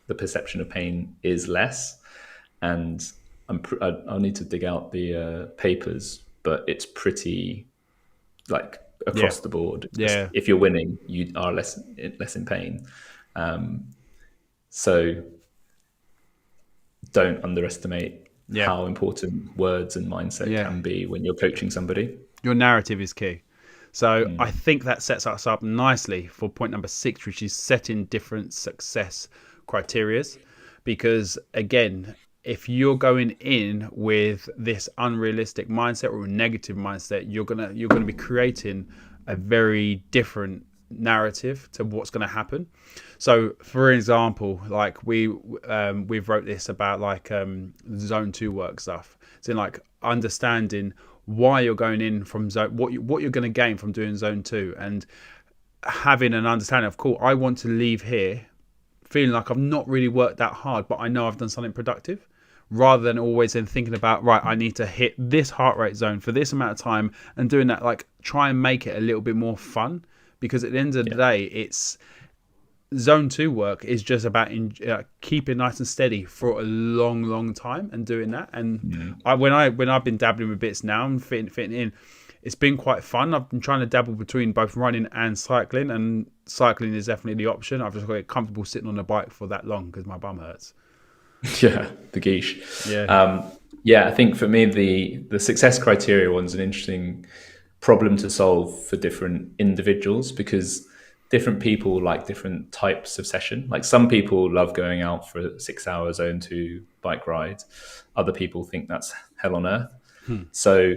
the perception of pain is less. And I'll need to dig out the papers, but it's pretty like Yeah. across the board. It's just Yeah. if you're winning, you are less in pain. So don't underestimate Yeah. how important words and mindset Yeah. can be when you're coaching somebody. Your narrative is key. So I think that sets us up nicely for point number 6, which is setting different success criterias. Because again, if you're going in with this unrealistic mindset or a negative mindset, you're gonna be creating a very different narrative to what's going to happen. So, for example, like we've wrote this about like zone 2 work stuff. It's in like understanding why you're going in from zone, what you're going to gain from doing zone 2, and having an understanding of, cool, I want to leave here feeling like I've not really worked that hard, but I know I've done something productive, rather than always then thinking about, right, I need to hit this heart rate zone for this amount of time, and doing that, like try and make it a little bit more fun, because at the end of the day, it's zone 2 work is just about keeping nice and steady for a long time and doing that. And when I've been dabbling with bits now and fitting in, it's been quite fun. I've been trying to dabble between both running and cycling, and cycling is definitely the option. I've just got to get comfortable sitting on a bike for that long because my bum hurts. Yeah, the guiche. Yeah. Yeah, I think for me the success criteria one's an interesting problem to solve for different individuals, because different people like different types of session. Like some people love going out for a 6 hour zone 2 bike ride. Other people think that's hell on earth. So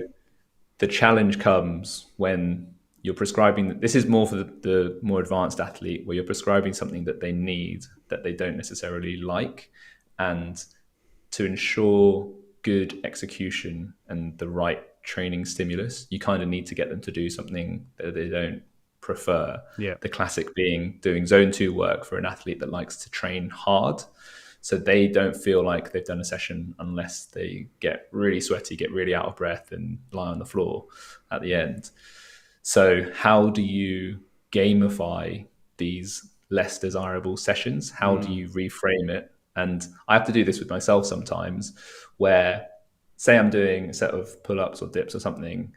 the challenge comes when you're prescribing, this is more for the more advanced athlete, where you're prescribing something that they need that they don't necessarily like. And to ensure good execution and the right training stimulus, you kind of need to get them to do something that they don't prefer. Yeah. The classic being doing zone 2 work for an athlete that likes to train hard. So they don't feel like they've done a session unless they get really sweaty, get really out of breath, and lie on the floor at the end. So how do you gamify these less desirable sessions? How do you reframe it? And I have to do this with myself sometimes, where say I'm doing a set of pull-ups or dips or something,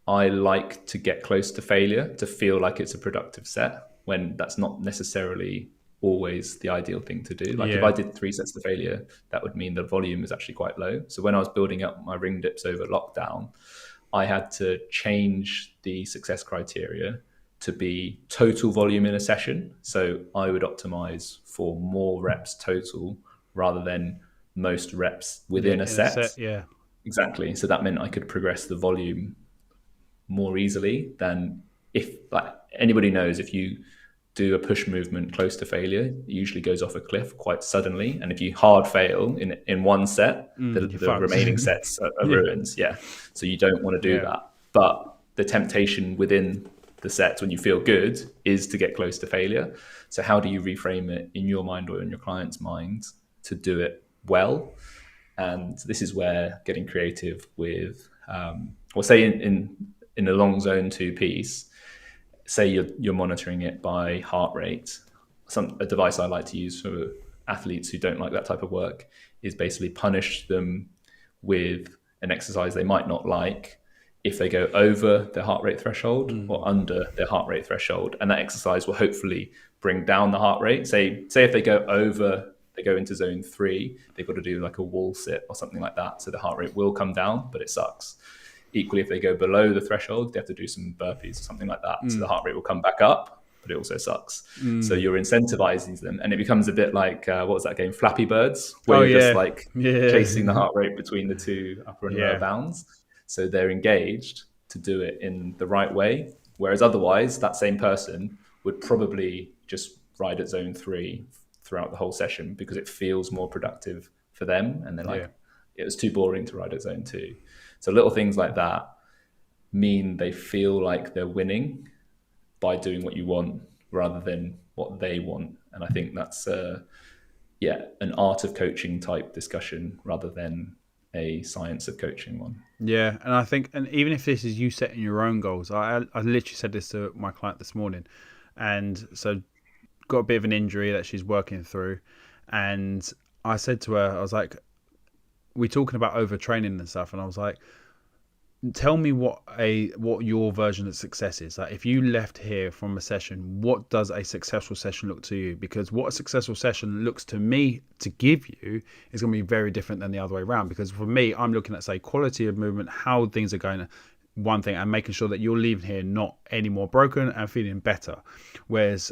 I like to get close to failure to feel like it's a productive set, when that's not necessarily always the ideal thing to do. Like if Yeah. I did 3 sets to failure, that would mean the volume is actually quite low. So when I was building up my ring dips over lockdown, I had to change the success criteria to be total volume in a session. So I would optimize for more reps total rather than most reps within a In a set. set. Yeah. Exactly. So that meant I could progress the volume more easily than if, like anybody knows, if you do a push movement close to failure, it usually goes off a cliff quite suddenly. And if you hard fail in one set, the You're fucked. remaining sets are Yeah. ruins. Yeah. So you don't want to do Yeah. that. But the temptation within the sets when you feel good is to get close to failure. So how do you reframe it in your mind or in your client's mind to do it well? And this is where getting creative with, or say in a long zone 2 piece, say you're monitoring it by heart rate. A device I like to use for athletes who don't like that type of work is basically punish them with an exercise they might not like if they go over their heart rate threshold or under their heart rate threshold. And that exercise will hopefully bring down the heart rate. Say if they go over, they go into zone 3, they've got to do like a wall sit or something like that. So the heart rate will come down, but it sucks. Equally, if they go below the threshold, they have to do some burpees or something like that. So the heart rate will come back up, but it also sucks. So you're incentivizing them, and it becomes a bit like, what was that game, Flappy Birds, where you're just like chasing the heart rate between the 2 upper and lower bounds. So they're engaged to do it in the right way. Whereas otherwise, that same person would probably just ride at zone 3 throughout the whole session because it feels more productive for them. And they're like, it was too boring to ride at zone 2. So little things like that mean they feel like they're winning by doing what you want rather than what they want. And I think that's an art of coaching type discussion rather than a science of coaching one. Yeah, and I think, and even if this is you setting your own goals, I literally said this to my client this morning, and so got a bit of an injury that she's working through, and I said to her, I was like, we're talking about overtraining and stuff, and I was like, tell me what your version of success is. Like, if you left here from a session, what does a successful session look to you? Because what a successful session looks to me to give you is going to be very different than the other way around. Because for me, I'm looking at, say, quality of movement, how things are going, one thing, and making sure that you're leaving here not any more broken and feeling better. Whereas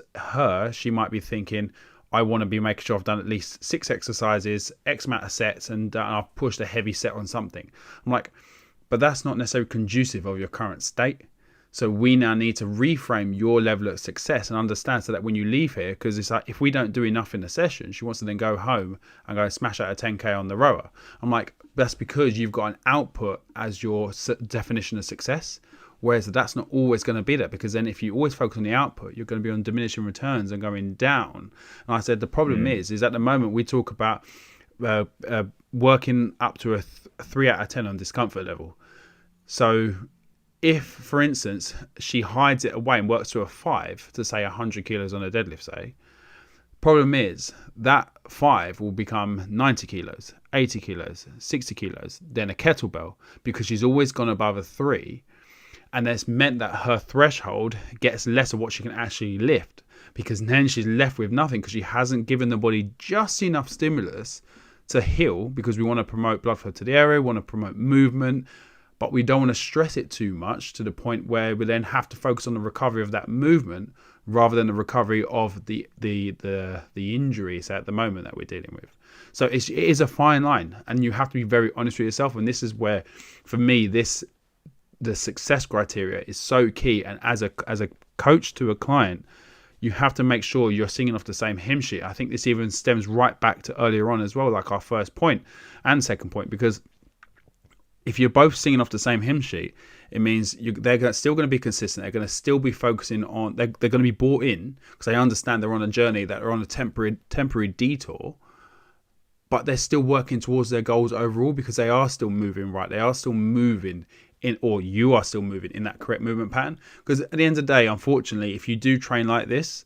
she might be thinking, I want to be making sure I've done at least 6 exercises, X amount of sets, and I've pushed a heavy set on something. I'm like, but that's not necessarily conducive of your current state. So we now need to reframe your level of success and understand, so that when you leave here, because it's like, if we don't do enough in the session, she wants to then go home and go smash out a 10K on the rower. I'm like, that's because you've got an output as your definition of success. Whereas that's not always going to be there, because then if you always focus on the output, you're going to be on diminishing returns and going down. And I said, the problem is at the moment we talk about working up to a 3 out of 10 on discomfort level. So if, for instance, she hides it away and works to a 5 to say 100 kilos on a deadlift, say, problem is that 5 will become 90 kilos, 80 kilos, 60 kilos, then a kettlebell, because she's always gone above a 3. And that's meant that her threshold gets less of what she can actually lift, because then she's left with nothing, because she hasn't given the body just enough stimulus to heal, because we want to promote blood flow to the area, we want to promote movement, but we don't want to stress it too much to the point where we then have to focus on the recovery of that movement rather than the recovery of the injuries at the moment that we're dealing with. So it is a fine line, and you have to be very honest with yourself. And this is where, for me, the success criteria is so key. And as a coach to a client, you have to make sure you're singing off the same hymn sheet. I think this even stems right back to earlier on as well, like our first point and second point, because if you're both singing off the same hymn sheet, it means they're still going to be consistent. They're going to still be focusing on, they're going to be bought in, because they understand they're on a journey, that are on a temporary detour, but they're still working towards their goals overall, because they are still moving right. They are still moving in, or you are still moving in that correct movement pattern. Because at the end of the day, unfortunately, if you do train like this,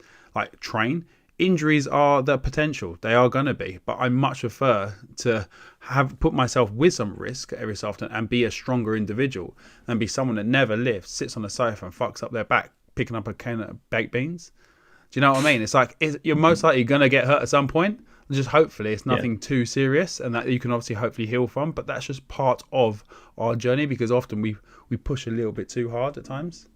injuries are the potential. They are going to be, but I much prefer to have put myself with some risk every so often and be a stronger individual than be someone that never lifts, sits on the sofa and fucks up their back picking up a can of baked beans. Do you know what I mean? It's like, you're most likely going to get hurt at some point. Just hopefully it's nothing too serious, and that you can obviously hopefully heal from. But that's just part of our journey, because often we push a little bit too hard at times.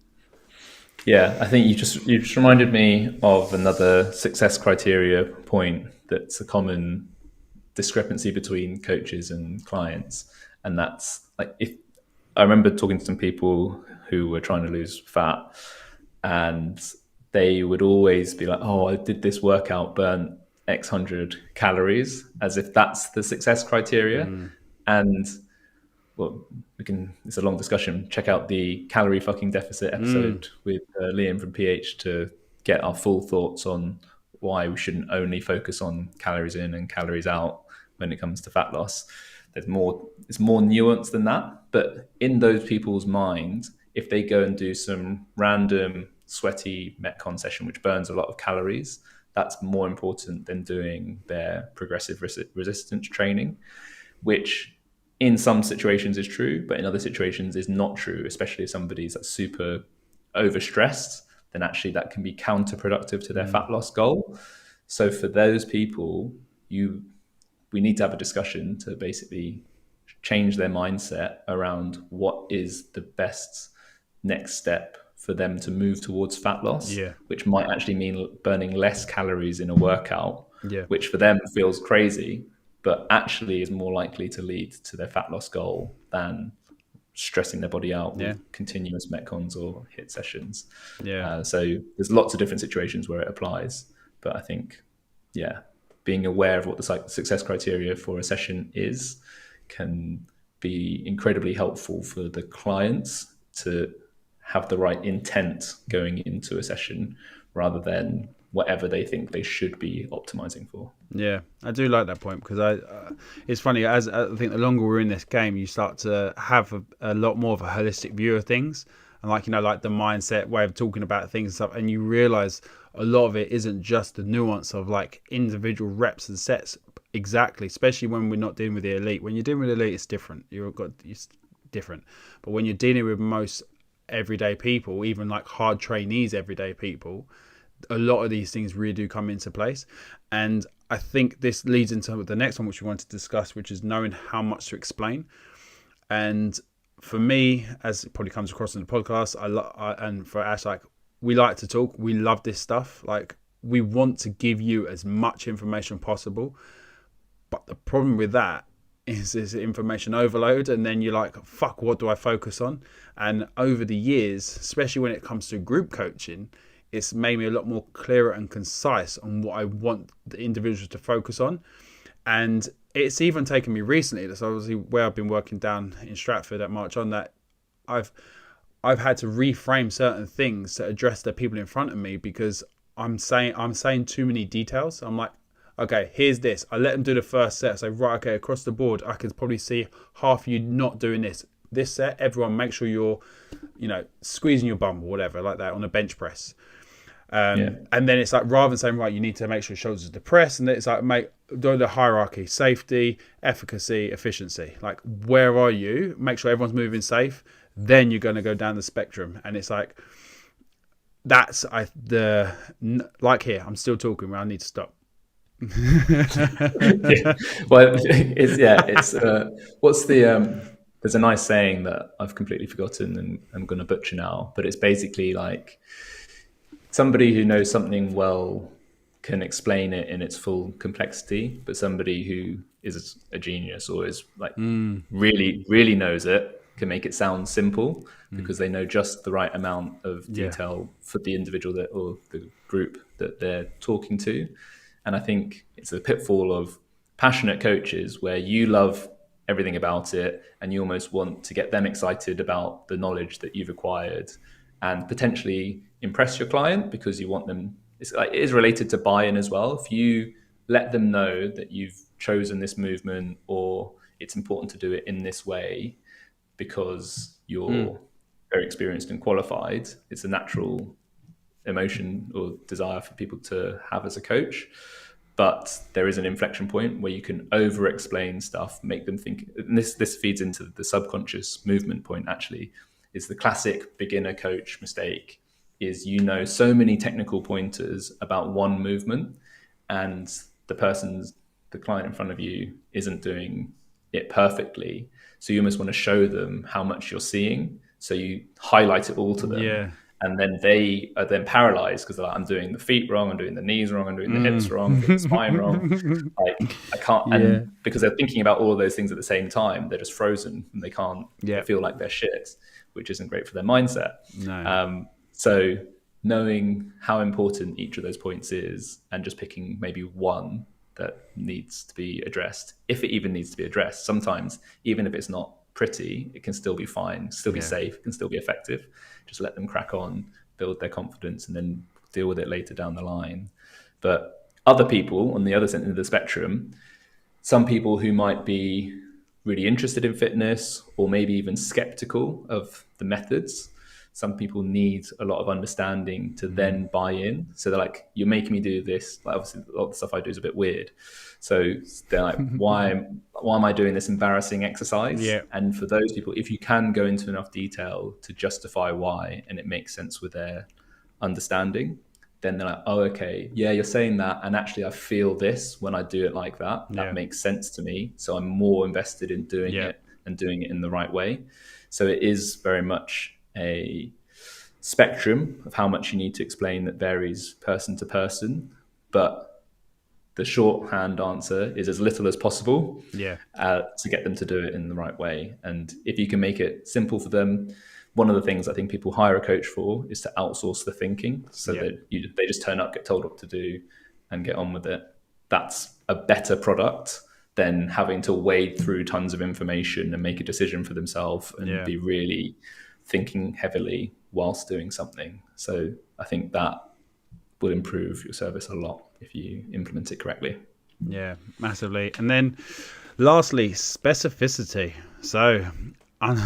Yeah, I think you just reminded me of another success criteria point that's a common discrepancy between coaches and clients, and that's like, if I remember talking to some people who were trying to lose fat, and they would always be like, "Oh, I did this workout, burnt X hundred calories," as if that's the success criteria. And well, it's a long discussion. Check out the calorie fucking deficit episode with Liam from PH to get our full thoughts on why we shouldn't only focus on calories in and calories out when it comes to fat loss. It's more nuanced than that. But in those people's minds, if they go and do some random sweaty Metcon session, which burns a lot of calories, that's more important than doing their progressive resistance training, which in some situations is true, but in other situations is not true, especially if somebody's super overstressed, then actually that can be counterproductive to their fat loss goal. So for those people, we need to have a discussion to basically change their mindset around what is the best next step for them to move towards fat loss, which might actually mean burning less calories in a workout, which for them feels crazy, but actually is more likely to lead to their fat loss goal than stressing their body out with continuous Metcons or HIIT sessions. So there's lots of different situations where it applies, but I think, being aware of what the success criteria for a session is can be incredibly helpful for the clients to have the right intent going into a session, rather than whatever they think they should be optimizing for. Yeah, I do like that point, because it's funny, as I think the longer we're in this game, you start to have a lot more of a holistic view of things, and like, like the mindset way of talking about things and stuff, and you realize a lot of it isn't just the nuance of like individual reps and sets exactly, especially when we're not dealing with the elite. When you're dealing with the elite, it's different. It's different, but when you're dealing with most everyday people, even like hard trainees, everyday people, a lot of these things really do come into place. And I think this leads into the next one, which we want to discuss, which is knowing how much to explain. And for me, as it probably comes across in the podcast, and for Ash, like, we like to talk, we love this stuff, like we want to give you as much information possible, but the problem with that is this information overload, and then you're like, fuck, what do I focus on? And over the years, especially when it comes to group coaching, it's made me a lot more clearer and concise on what I want the individuals to focus on. And it's even taken me recently, that's obviously where I've been working down in Stratford at March On, that I've had to reframe certain things to address the people in front of me, because I'm saying too many details. I'm like, okay, here's this. I let them do the first set. I say, right, okay, across the board, I can probably see half of you not doing this. This set, everyone, make sure you're, squeezing your bum or whatever, like that on a bench press. And then it's like, rather than saying, right, you need to make sure your shoulders are depressed, and it's like, mate, do the hierarchy: safety, efficacy, efficiency. Like, where are you? Make sure everyone's moving safe. Then you're going to go down the spectrum. And it's like, like here, I'm still talking, I need to stop. Well, it's what's the there's a nice saying that I've completely forgotten and I'm going to butcher now, but it's basically like, somebody who knows something well can explain it in its full complexity, but somebody who is a genius or is like really, really knows it can make it sound simple, because they know just the right amount of detail for the individual or the group that they're talking to. And I think it's a pitfall of passionate coaches where you love everything about it and you almost want to get them excited about the knowledge that you've acquired and potentially impress your client, because you want them. It is related to buy-in as well. If you let them know that you've chosen this movement or it's important to do it in this way because you're very experienced and qualified, it's a natural emotion or desire for people to have as a coach. But there is an inflection point where you can over-explain stuff, make them think. And this feeds into the subconscious movement point, actually. Is the classic beginner coach mistake, is so many technical pointers about one movement, and the client in front of you isn't doing it perfectly. So you almost want to show them how much you're seeing. So you highlight it all to them. Yeah. And then they are then paralyzed because they're like, I'm doing the feet wrong, I'm doing the knees wrong, I'm doing the hips wrong, I'm doing the spine wrong. Like, I can't. And because they're thinking about all of those things at the same time, they're just frozen and they can't they feel like they're shit, which isn't great for their mindset. No. So knowing how important each of those points is and just picking maybe one that needs to be addressed, if it even needs to be addressed. Sometimes, even if it's not pretty, it can still be fine, still be safe, can still be effective. Just let them crack on, build their confidence, and then deal with it later down the line. But other people on the other end of the spectrum, some people who might be really interested in fitness or maybe even skeptical of the methods, some people need a lot of understanding to then buy in. So they're like, you're making me do this. Like, obviously, a lot of the stuff I do is a bit weird. So they're like, why am I doing this embarrassing exercise? Yeah. And for those people, if you can go into enough detail to justify why, and it makes sense with their understanding, then they're like, oh, okay, yeah, you're saying that. And actually, I feel this when I do it like that. That makes sense to me. So I'm more invested in doing it and doing it in the right way. So it is very much a spectrum of how much you need to explain that varies person to person. But the shorthand answer is as little as possible to get them to do it in the right way. And if you can make it simple for them, one of the things I think people hire a coach for is to outsource the thinking, so that they just turn up, get told what to do, and get on with it. That's a better product than having to wade through tons of information and make a decision for themselves and be really thinking heavily whilst doing something. So I think that will improve your service a lot if you implement it correctly. Yeah, massively. And then lastly, specificity. So I'm,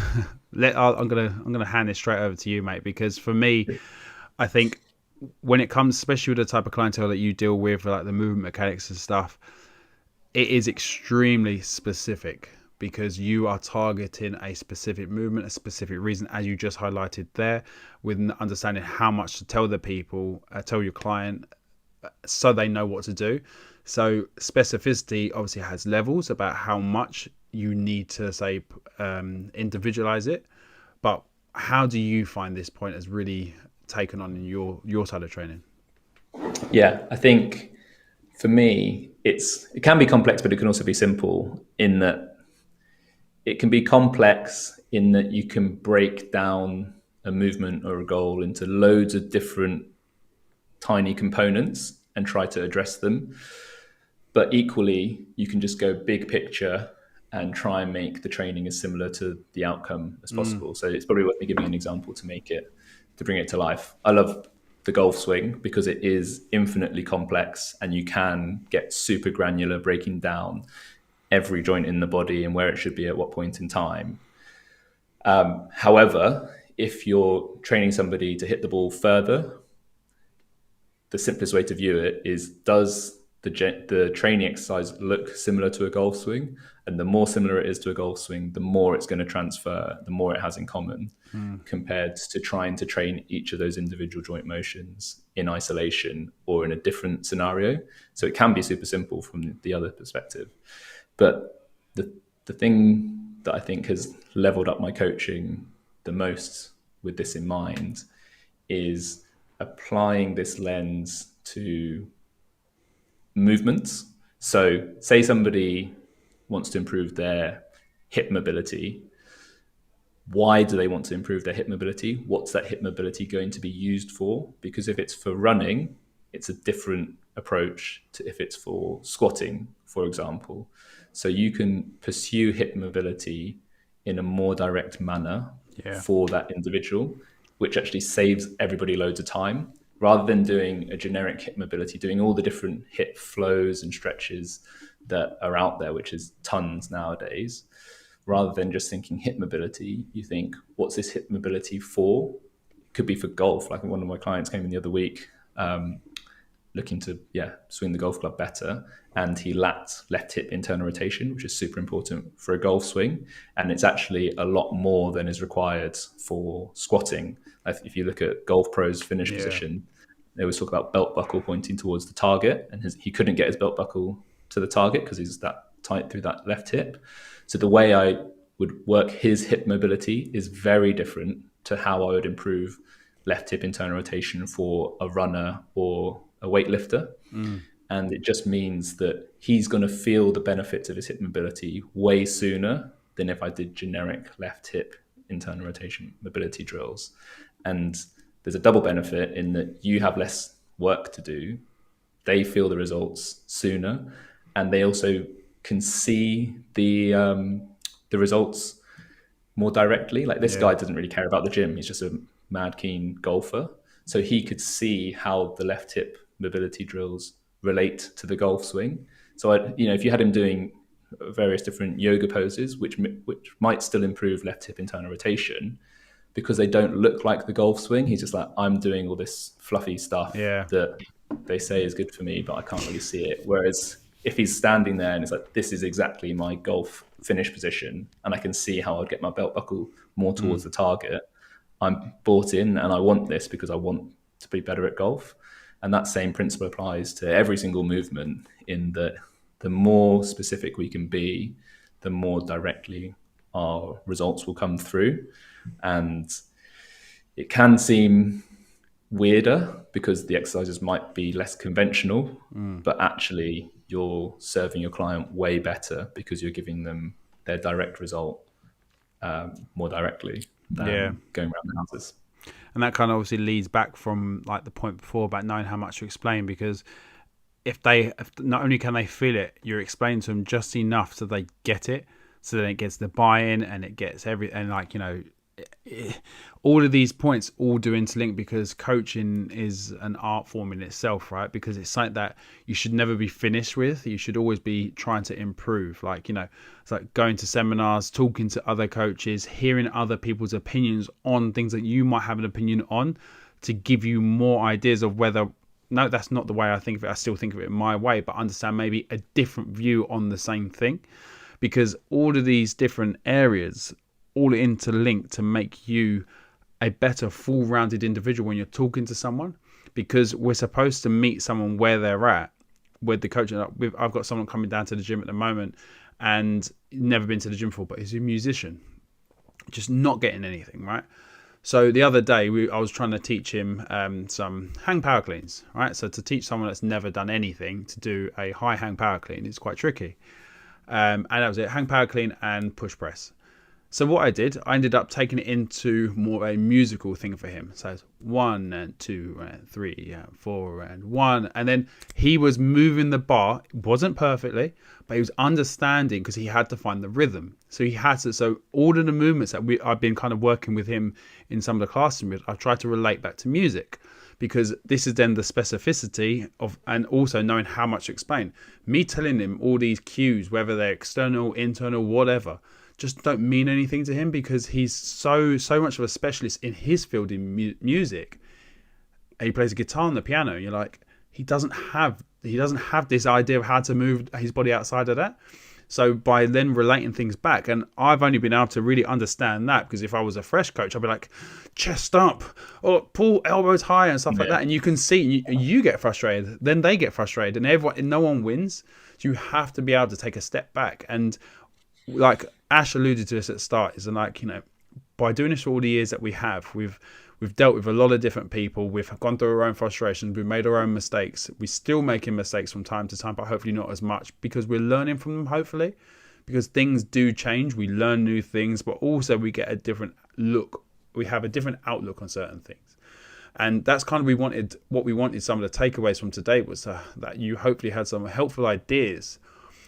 I'm gonna hand this straight over to you, mate, because for me, I think when it comes, especially with the type of clientele that you deal with, like the movement mechanics and stuff, it is extremely specific because you are targeting a specific movement, a specific reason, as you just highlighted there, with understanding how much to tell the people, tell your client, so they know what to do. So specificity obviously has levels about how much you need to say individualize it. But how do you find this point has really taken on in your side of training? Yeah, I think for me, it can be complex, but it can also be simple in that it can be complex in that you can break down a movement or a goal into loads of different tiny components and try to address them. But equally, you can just go big picture and try and make the training as similar to the outcome as possible. So it's probably worth me giving an example to bring it to life. I love the golf swing because it is infinitely complex and you can get super granular breaking down every joint in the body and where it should be at what point in time. However, if you're training somebody to hit the ball further, the simplest way to view it is, does the training exercise look similar to a golf swing? And the more similar it is to a golf swing, the more it's going to transfer, the more it has in common, compared to trying to train each of those individual joint motions in isolation or in a different scenario. So it can be super simple from the other perspective. But the thing that I think has leveled up my coaching the most with this in mind is applying this lens to movements. So say somebody wants to improve their hip mobility. Why do they want to improve their hip mobility? What's that hip mobility going to be used for? Because if it's for running, it's a different approach to if it's for squatting, for example. So you can pursue hip mobility in a more direct manner for that individual, which actually saves everybody loads of time, rather than doing a generic hip mobility, doing all the different hip flows and stretches that are out there, which is tons nowadays. Rather than just thinking hip mobility, you think, what's this hip mobility for? It could be for golf. Like one of my clients came in the other week, looking to swing the golf club better, and he lacked left hip internal rotation, which is super important for a golf swing, and it's actually a lot more than is required for squatting. If you look at golf pros' finish position, they always talk about belt buckle pointing towards the target, and he couldn't get his belt buckle to the target because he's that tight through that left hip. So the way I would work his hip mobility is very different to how I would improve left hip internal rotation for a runner or a weightlifter. And it just means that he's going to feel the benefits of his hip mobility way sooner than if I did generic left hip internal rotation mobility drills. And there's a double benefit in that you have less work to do. They feel the results sooner, and they also can see the results more directly. Like this guy doesn't really care about the gym. He's just a mad keen golfer. So he could see how the left hip mobility drills relate to the golf swing. So if you had him doing various different yoga poses, which might still improve left hip internal rotation, because they don't look like the golf swing, he's just like, I'm doing all this fluffy stuff that they say is good for me, but I can't really see it. Whereas if he's standing there and it's like, this is exactly my golf finish position, and I can see how I'd get my belt buckle more towards the target, I'm bought in and I want this because I want to be better at golf. And that same principle applies to every single movement, in that the more specific we can be, the more directly our results will come through. And it can seem weirder because the exercises might be less conventional, but actually you're serving your client way better because you're giving them their direct result more directly than going around the houses. And that kind of obviously leads back from like the point before about knowing how much to explain, because if not only can they feel it, you're explaining to them just enough so they get it, so then it gets the buy-in and it gets and all of these points all do interlink, because coaching is an art form in itself, right? Because it's something that you should never be finished with. You should always be trying to improve. Like, it's like going to seminars, talking to other coaches, hearing other people's opinions on things that you might have an opinion on, to give you more ideas of whether, no, that's not the way I think of it. I still think of it my way, but understand maybe a different view on the same thing. Because all of these different areas all interlinked to make you a better, full-rounded individual when you're talking to someone. Because we're supposed to meet someone where they're at with the coach. I've got someone coming down to the gym at the moment and never been to the gym before, but he's a musician, just not getting anything, right? So the other day, I was trying to teach him some hang power cleans, right? So to teach someone that's never done anything to do a high hang power clean is quite tricky. And that was it, hang power clean and push press. So what I did, I ended up taking it into more of a musical thing for him. So it's 1 and 2 and 3 and 4 and 1. And then he was moving the bar. It wasn't perfectly, but he was understanding, because he had to find the rhythm. So he had to, so all of the movements that I've been kind of working with him in some of the classes with, I've tried to relate back to music. Because this is then the specificity of, and also knowing how much to explain. Me telling him all these cues, whether they're external, internal, whatever, just don't mean anything to him, because he's so much of a specialist in his field in music. And he plays a guitar and the piano. And you're like, he doesn't have this idea of how to move his body outside of that. So by then relating things back, and I've only been able to really understand that because if I was a fresh coach, I'd be like, chest up, or pull elbows high and stuff like that. And you can see you get frustrated, then they get frustrated, and no one wins. So you have to be able to take a step back. And like Ash alluded to this at the start, is like, by doing this for all the years that we have, we've dealt with a lot of different people. We've gone through our own frustrations. We've made our own mistakes. We're still making mistakes from time to time, but hopefully not as much, because we're learning from them, hopefully, because things do change. We learn new things, but also we get a different look. We have a different outlook on certain things. And that's kind of what we wanted some of the takeaways from today was that you hopefully had some helpful ideas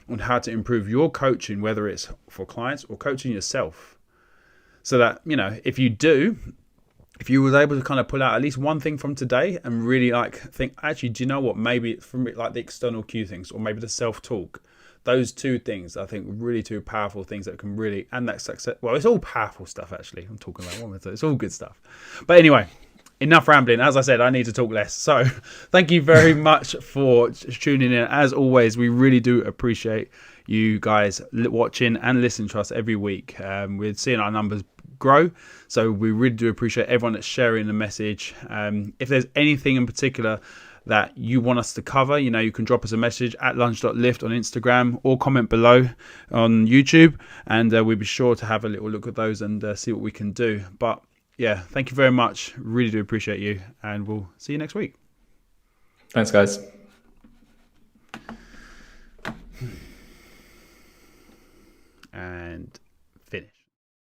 on how to improve your coaching, whether it's for clients or coaching yourself. So that, if you was able to kind of pull out at least one thing from today and really think, actually, do you know what? Maybe from like the external cue things, or maybe the self-talk, those two things, I think, really two powerful things that can really, and that success. Well, it's all powerful stuff, actually. I'm talking about one, so it's all good stuff. But anyway, enough rambling. As I said, I need to talk less. So thank you very much for tuning in. As always, we really do appreciate you guys watching and listening to us every week. We're seeing our numbers grow, so we really do appreciate everyone that's sharing the message. If there's anything in particular that you want us to cover, you can drop us a message at lunge.lift on Instagram, or comment below on YouTube, and we'll be sure to have a little look at those and see what we can do. But yeah, thank you very much. Really do appreciate you, and we'll see you next week. Thanks, guys. And